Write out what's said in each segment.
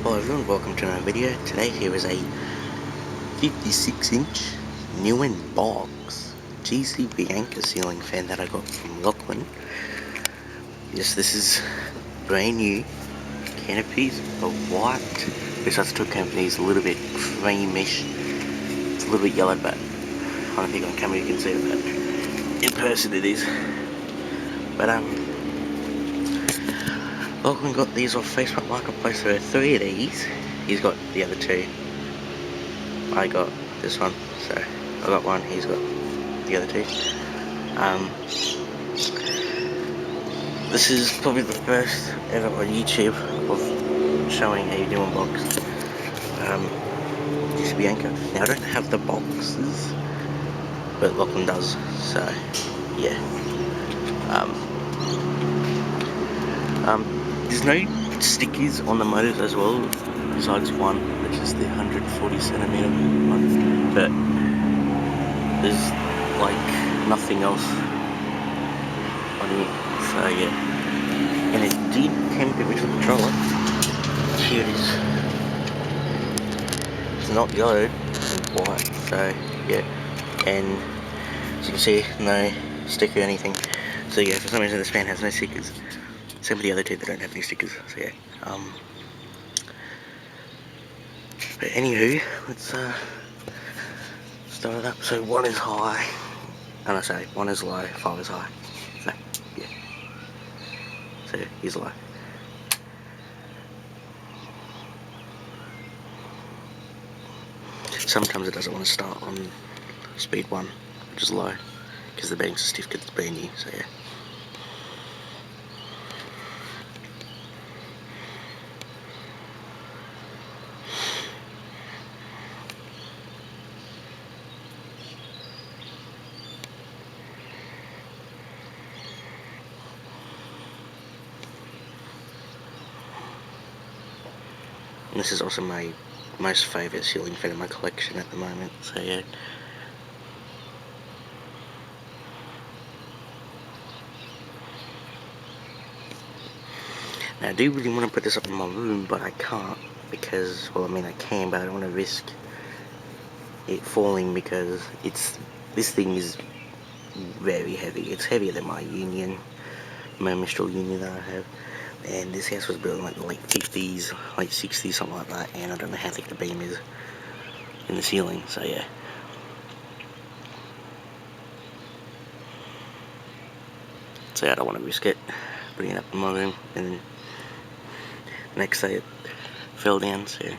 Hello everyone, welcome to another video. Today here is a 56-inch new in box GEC Bianca ceiling fan that I got from Lachlan. Yes, this is brand new. Canopies are white. This has two canopies, a little bit creamish. It's a little bit yellow, but I don't think on camera you can see it, but in person it is. But Lachlan got these off Facebook Marketplace. There are 3 of these. He's got the other 2. I got this one, so I got one, he's got the other 2. This is probably the first ever on YouTube of showing a new unbox. GEC Bianca. Now I don't have the boxes, but Lachlan does, so yeah. There's no stickers on the motors as well, besides one, which is the 140cm one, but there's like nothing else on it, so yeah. And it did come to the original controller. Here it is. It's not yellow, it's white, so yeah. And as you can see, no sticker or anything. So yeah, for some reason this fan has no stickers. Same with the other 2 that don't have any stickers, so yeah. But anywho, let's start it up. So 1 is high, and I say 1 is low, 5 is high. So yeah. So here's low. Sometimes it doesn't want to start on speed 1, which is low, because the bearings are stiff because it's brand new, so yeah. And this is also my most favourite ceiling fan in my collection at the moment, so yeah. Now I do really want to put this up in my room, but I can't, because, well, I mean I can, but I don't want to risk it falling, because this thing is very heavy. It's heavier than my Mistral Union that I have. And this house was built in like the late 50s, late 60s, something like that, and I don't know how thick the beam is in the ceiling, so yeah. So yeah, I don't want to risk it, putting it up in my room, and then the next day it fell down, so yeah.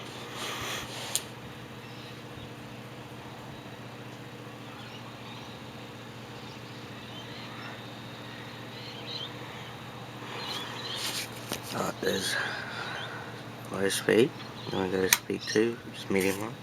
Alright, there's low speed, then we go to speed 2, which is medium one.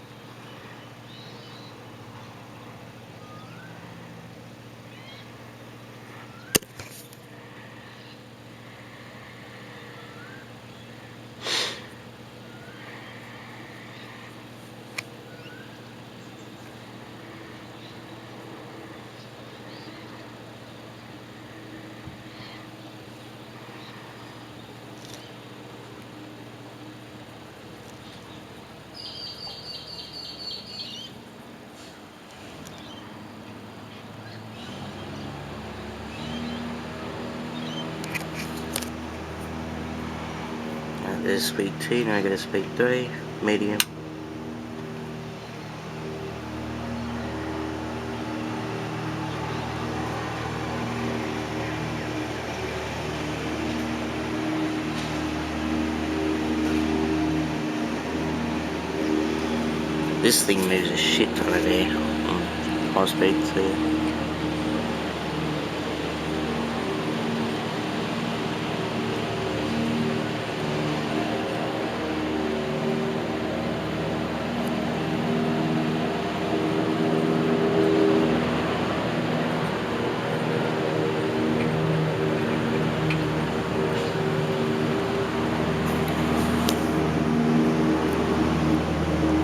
There's speed 2, now I go to speed 3, medium. This thing moves a shit ton of air on high speed, so yeah.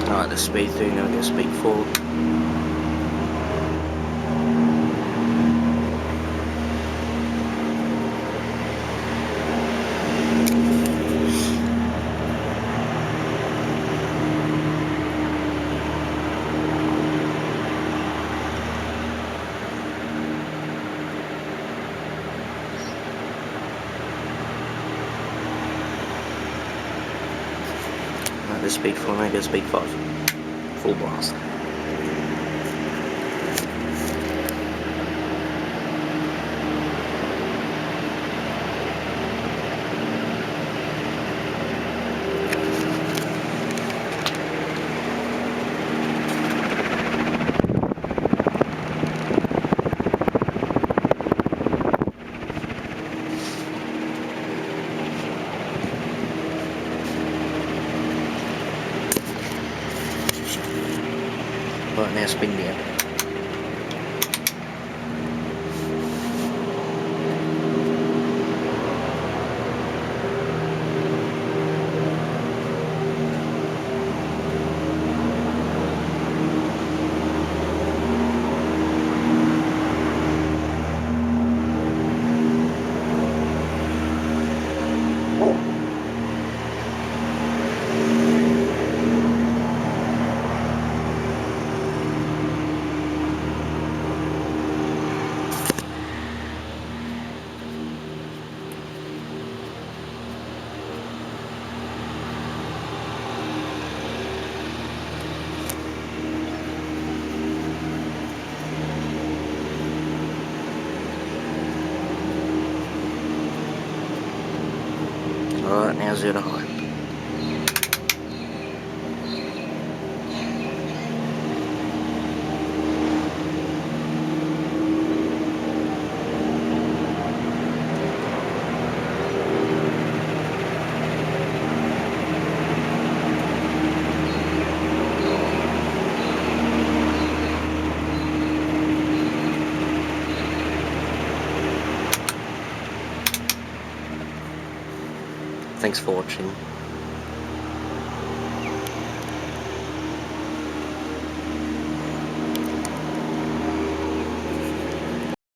Alright, the speed 3, now we go speed 4. The speed 4, now go speed 5. Full blast. Right, now spin down. Alright, now 0 to high. Thanks for watching.